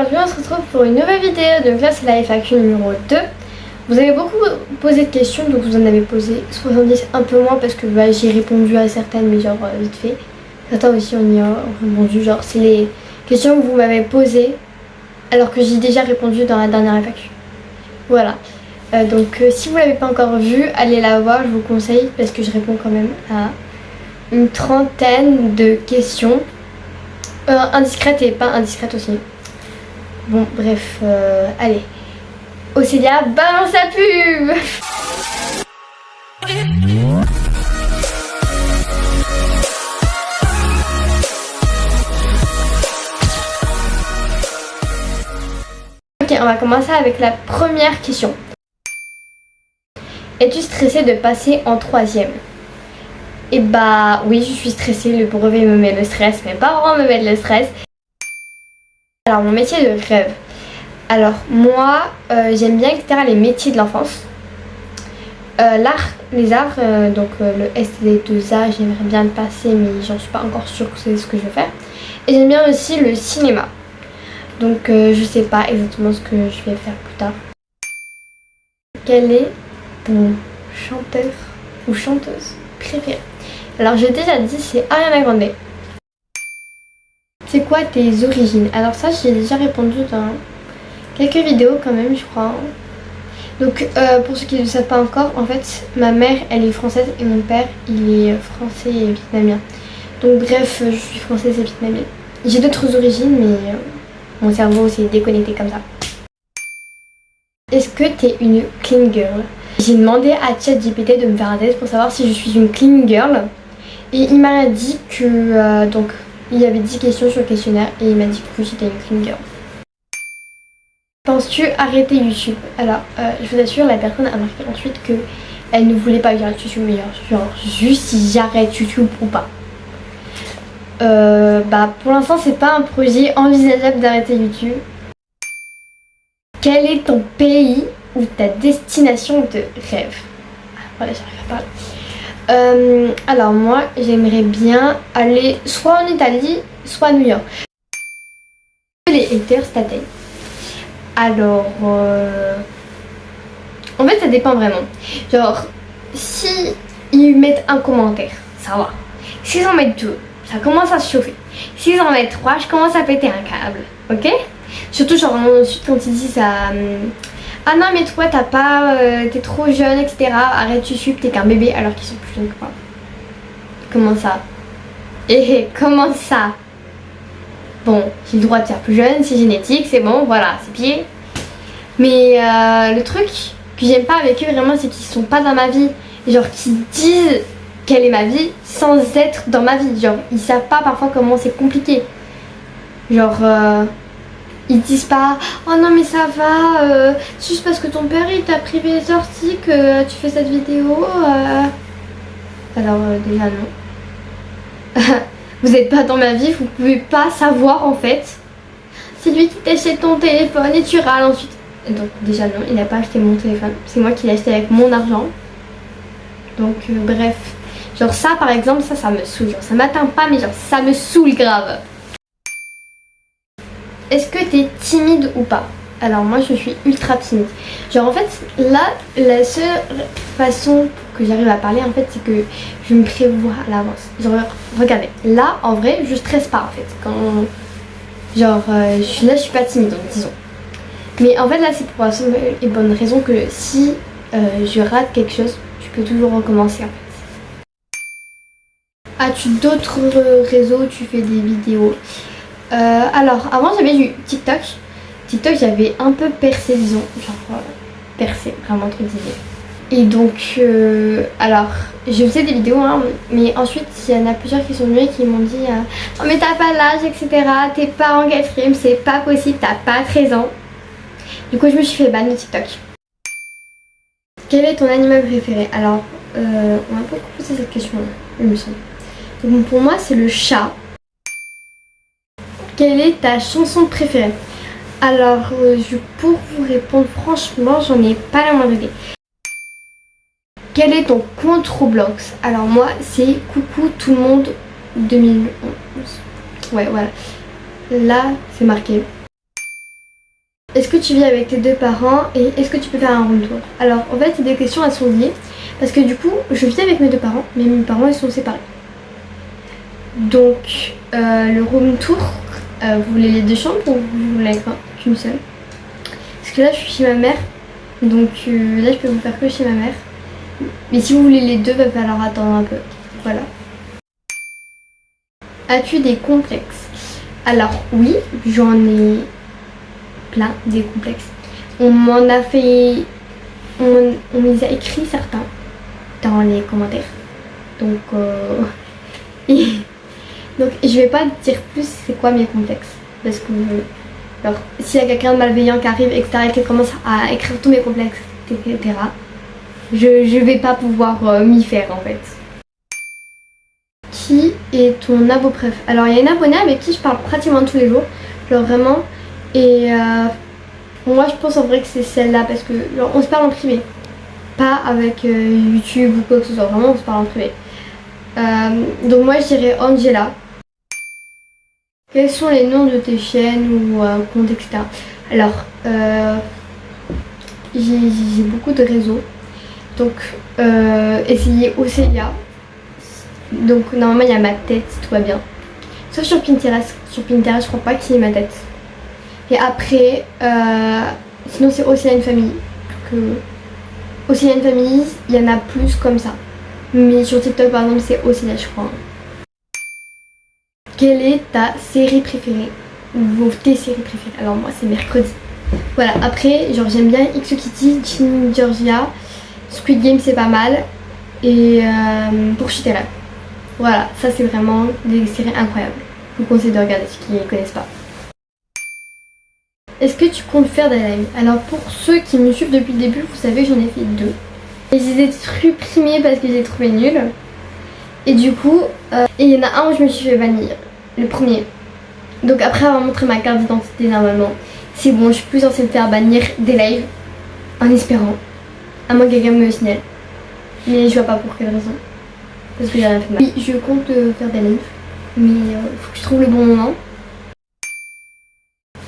aujourd'hui on se retrouve pour une nouvelle vidéo. Donc là c'est la FAQ numéro 2. Vous avez beaucoup posé de questions, donc vous en avez posé 70, un peu moins parce que j'ai répondu à certaines mais genre vite fait. Certains aussi on y a répondu, genre c'est les questions que vous m'avez posées alors que j'ai déjà répondu dans la dernière FAQ. Voilà. Donc si vous l'avez pas encore vu, allez la voir, je vous conseille parce que je réponds quand même à une trentaine de questions. Indiscrètes et pas indiscrètes aussi. Bon bref, allez. Océlia, balance la pub. Ok, on va commencer avec la première question. Es-tu stressée de passer en 3e? Et bah oui, je suis stressée, le brevet me met le stress, mes parents me mettent le stress. Alors mon métier de rêve. Alors moi, j'aime bien etc. les métiers de l'enfance. L'art, les arts, donc le STD2A, j'aimerais bien le passer mais j'en suis pas encore sûre que c'est ce que je veux faire. Et j'aime bien aussi le cinéma. Donc je sais pas exactement ce que je vais faire plus tard. Quel est ton chanteur ou chanteuse préférée? Alors j'ai déjà dit, c'est Ariana Grande. C'est quoi tes origines? Alors ça j'ai déjà répondu dans quelques vidéos quand même je crois. Donc pour ceux qui ne savent pas encore, en fait ma mère elle est française et mon père il est français et vietnamien. Donc bref je suis française et vietnamienne. J'ai d'autres origines mais mon cerveau s'est déconnecté comme ça. Est-ce que t'es une clean girl? J'ai demandé à ChatGPT de me faire un test pour savoir si je suis une clean girl. Et il m'a dit que donc il y avait 10 questions sur le questionnaire et il m'a dit que j'étais une clean girl. Penses-tu arrêter YouTube? Alors je vous assure, la personne a marqué ensuite que elle ne voulait pas que j'arrête YouTube, mais genre juste si j'arrête YouTube ou pas. Bah pour l'instant c'est pas un projet envisageable d'arrêter YouTube. Quel est ton pays ou ta destination de rêve? Voilà, j'arrive à parler. Alors moi j'aimerais bien aller soit en Italie soit à New York. Les haters t'atteignent. Alors en fait ça dépend vraiment. Genre si ils mettent un commentaire ça va. S'ils en mettent deux ça commence à se chauffer. S'ils en mettent trois je commence à péter un câble. Ok? Surtout genre ensuite quand ils disent ça ah non mais toi t'as pas t'es trop jeune etc. Arrête YouTube, t'es qu'un bébé alors qu'ils sont plus jeunes que moi. Comment ça? Comment ça? Bon j'ai le droit de faire plus jeune, c'est génétique, c'est bon, voilà, c'est pied. Mais le truc que j'aime pas avec eux vraiment c'est qu'ils sont pas dans ma vie. Genre qu'ils disent quelle est ma vie sans être dans ma vie. Genre ils savent pas parfois comment c'est compliqué. Genre ils disent pas oh non mais ça va, juste parce que ton père il t'a privé les sorties que tu fais cette vidéo. Alors déjà non. Vous n'êtes pas dans ma vie, vous pouvez pas savoir en fait. C'est lui qui t'achète ton téléphone et tu râles ensuite. Donc déjà non, il n'a pas acheté mon téléphone, c'est moi qui l'ai acheté avec mon argent. Donc bref, genre ça par exemple, ça me saoule, genre ça m'atteint pas mais genre ça me saoule grave. Est-ce que t'es timide ou pas? Alors moi je suis ultra timide. Genre en fait là la seule façon que j'arrive à parler en fait c'est que je me prévois à l'avance. Genre regardez, là en vrai je stresse pas en fait. Quand genre je suis là je suis pas timide donc disons. Mais en fait là c'est pour la simple et bonne raison que si je rate quelque chose je peux toujours recommencer en fait. As-tu d'autres réseaux où tu fais des vidéos? Alors avant j'avais du TikTok. TikTok j'avais un peu percé disons. Genre percé vraiment trop d'idées. Et donc alors je faisais des vidéos hein, mais ensuite il y en a plusieurs qui sont venus et qui m'ont dit oh mais t'as pas l'âge etc. T'es pas en 4ème, c'est pas possible, t'as pas 13 ans. Du coup je me suis fait ban de TikTok. Quel est ton animal préféré? Alors on m'a beaucoup posé cette question là, il me semble. Donc pour moi c'est le chat. Quelle est ta chanson préférée? Alors pour vous répondre franchement j'en ai pas la moindre idée. Quel est ton compte Roblox? Alors moi c'est coucou tout le monde 2011. Ouais voilà. Là c'est marqué. Est-ce que tu vis avec tes deux parents et est-ce que tu peux faire un room tour? Alors en fait, ces deux questions elles sont liées parce que du coup, je vis avec mes deux parents, mais mes parents ils sont séparés. Donc le room tour, vous voulez les deux chambres ou vous voulez qu'une seule? Parce que là je suis chez ma mère, donc là je peux vous faire que chez ma mère. Mais si vous voulez les deux, va falloir attendre un peu. Voilà. As-tu des complexes? Alors oui, j'en ai plein des complexes. On m'en a fait... On les a écrits certains dans les commentaires. Donc, donc je vais pas dire plus c'est quoi mes complexes. Parce que alors, s'il y a quelqu'un de malveillant qui arrive, etc., et qui commence à écrire tous mes complexes, etc., je vais pas pouvoir m'y faire en fait. Qui est ton abo préf? Alors il y a une abonnée avec qui je parle pratiquement tous les jours, genre vraiment, et moi je pense en vrai que c'est celle-là parce que genre, on se parle en privé, pas avec YouTube ou quoi que ce soit, vraiment on se parle en privé. Donc moi je dirais Angela. Quels sont les noms de tes chaînes ou comptes, etc. Alors j'ai beaucoup de réseaux, donc essayez Océlia. Donc normalement il y a ma tête, tout va bien. Sauf sur Pinterest. Sur Pinterest je crois pas qu'il y ait ma tête. Et après, sinon c'est Océane Famille. Océane Famille, il y en a plus comme ça. Mais sur TikTok par exemple c'est Océane je crois. Quelle est ta série préférée? Ou tes séries préférées? Alors moi c'est Mercredi. Voilà, après genre j'aime bien X-Kitty, Ginny Georgia, Squid Game c'est pas mal. Et pour Chuter là. Voilà, ça c'est vraiment des séries incroyables. Je vous conseille de regarder ceux qui ne connaissent pas. Est-ce que tu comptes faire des lives? Alors pour ceux qui me suivent depuis le début, vous savez j'en ai fait 2. Et je les ai supprimés parce que je les ai trouvés nuls. Et du coup, il y en a un où je me suis fait bannir. Le premier. Donc après avoir montré ma carte d'identité normalement, c'est bon, je suis plus censée me faire bannir des lives. En espérant. À moins que quelqu'un me signale. Mais je vois pas pour quelle raison. Parce que j'ai rien fait mal. Oui, je compte faire des lives. Mais il faut que je trouve le bon moment.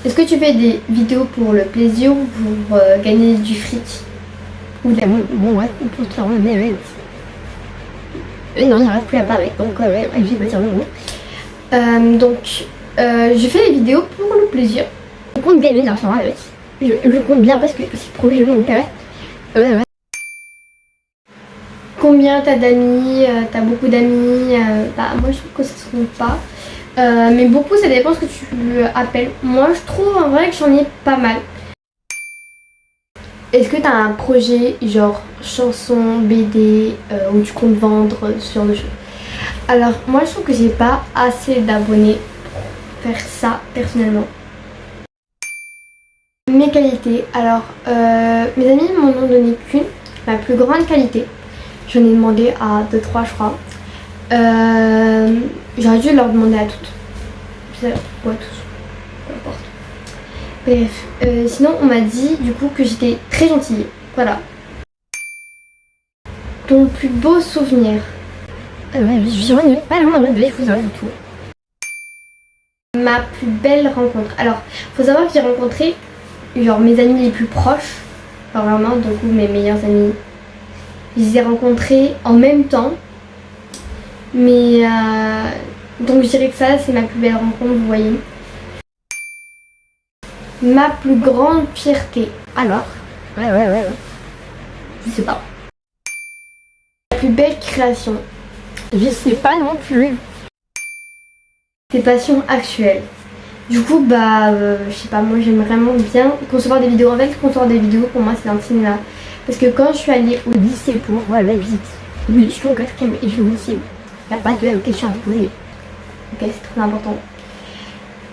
Est-ce que tu fais des vidéos pour le plaisir ou pour gagner du fric? Ou de la... Bon ouais, pour te faire un event. Non, j'arrive plus à parler. Donc ouais, je vais dire le mot. Donc je fais des vidéos pour le plaisir. Je compte gagner de l'argent avec. Je compte bien parce que c'est trop joli mon père. Ouais. Combien t'as d'amis? T'as beaucoup d'amis? Bah moi je trouve que ça se compte pas. Mais beaucoup ça dépend ce que tu appelles. Moi je trouve en vrai que j'en ai pas mal. Est-ce que t'as un projet genre chanson, BD où tu comptes vendre ce genre de choses? Alors moi je trouve que j'ai pas assez d'abonnés pour faire ça personnellement. Mes qualités, alors mes amis m'en ont donné qu'une, ma plus grande qualité. J'en ai demandé à 2-3 je crois. J'aurais dû leur demander à toutes. Ouais, tous. Peu importe. Bref. Sinon on m'a dit du coup que j'étais très gentille. Voilà. Ton plus beau souvenir? Ouais, je suis pas loin de tout. Ma plus belle rencontre. Alors, faut savoir que j'ai rencontré genre mes amis les plus proches. Enfin vraiment, du coup mes meilleurs amis. Je les ai rencontrés en même temps. Mais donc je dirais que ça c'est ma plus belle rencontre, vous voyez. Ma plus grande fierté. Alors, ouais. Je sais pas. La plus belle création. Je sais pas non plus. Tes passions actuelles. Du coup bah je sais pas, moi j'aime vraiment bien concevoir des vidéos. En fait concevoir des vidéos pour moi c'est un cinéma. Parce que quand je suis allée au lycée pour la visite, oui je suis au 4ème et je vais au lycée. Il n'y a pas de questions à se poser. Ok, c'est très important.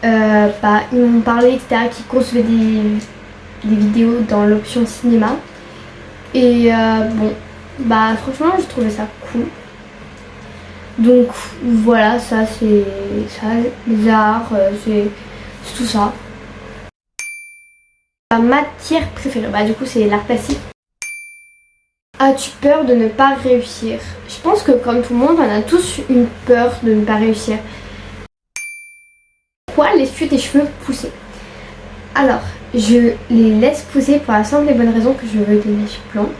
Bah, ils m'ont parlé, etc., qui concevaient des vidéos dans l'option cinéma. Et bon, bah franchement, j'ai trouvé ça cool. Donc voilà, ça c'est ça, les arts, c'est tout ça. Ma matière préférée, bah du coup c'est l'art plastique. As-tu peur de ne pas réussir? Je pense que comme tout le monde, on a tous une peur de ne pas réussir. Pourquoi laisses-tu tes cheveux pousser? Alors, je les laisse pousser pour la simple et bonne raison que je veux des mèches blondes.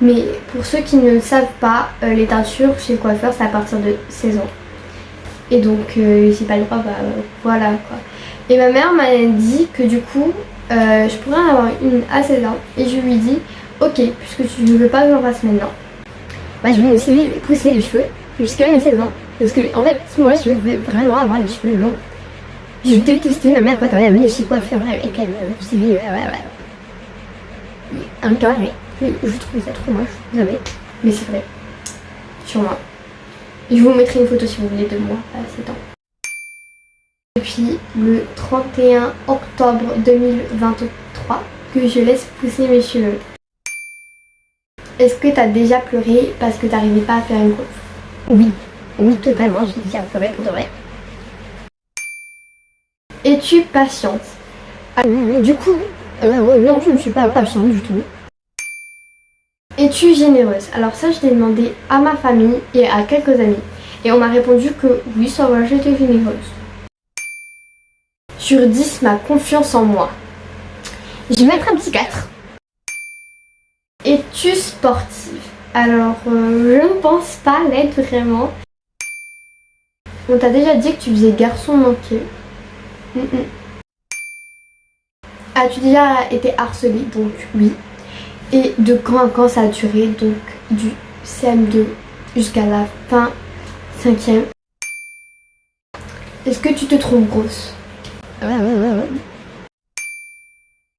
Mais pour ceux qui ne le savent pas, les teintures chez le coiffeur c'est à partir de 16 ans. Et donc j'ai pas le droit, bah voilà quoi. Et ma mère m'a dit que du coup je pourrais en avoir une à 16 ans. Et je lui dis ok, puisque tu ne veux pas que j'en fasse maintenant, bah je vais aussi pousser les cheveux jusqu'à mes 16 ans. Parce que en fait, à ce moment-là, je veux vraiment avoir les cheveux longs. Je détestais ma mère quand elle venait chez coiffeur avec elle. Un carré. Je trouvais ça trop moche, vous savez. Mais c'est vrai. Sur moi. Je vous mettrai une photo si vous voulez de moi à 7 ans. Depuis le 31 octobre 2023 que je laisse pousser mes cheveux. Est-ce que t'as déjà pleuré parce que t'arrivais pas à faire une coiffe? Oui, oui totalement, j'ai déjà pleuré pour de vrai. Es-tu patiente? Ah, du coup, non, je ne suis pas patiente du tout. Es-tu généreuse? Alors ça, je l'ai demandé à ma famille et à quelques amis. Et on m'a répondu que oui, ça va, j'étais généreuse. Sur 10, ma confiance en moi. Je vais mettre un petit 4. Es-tu sportive? Alors, je ne pense pas l'être vraiment. On t'a déjà dit que tu faisais garçon manqué. As-tu déjà été harcelée? Donc oui. Et de quand à quand ça a duré? Donc du CM2 jusqu'à la fin 5e. Est-ce que tu te trouves grosse? Ouais.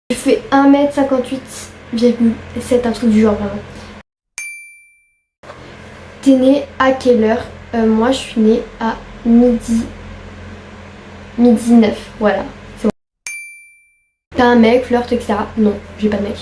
Je fais 1m58,7, un truc du genre vraiment. T'es née à quelle heure? Moi je suis née à midi 9, voilà. C'est bon. T'as un mec, flirte, etc. Non, j'ai pas de mec.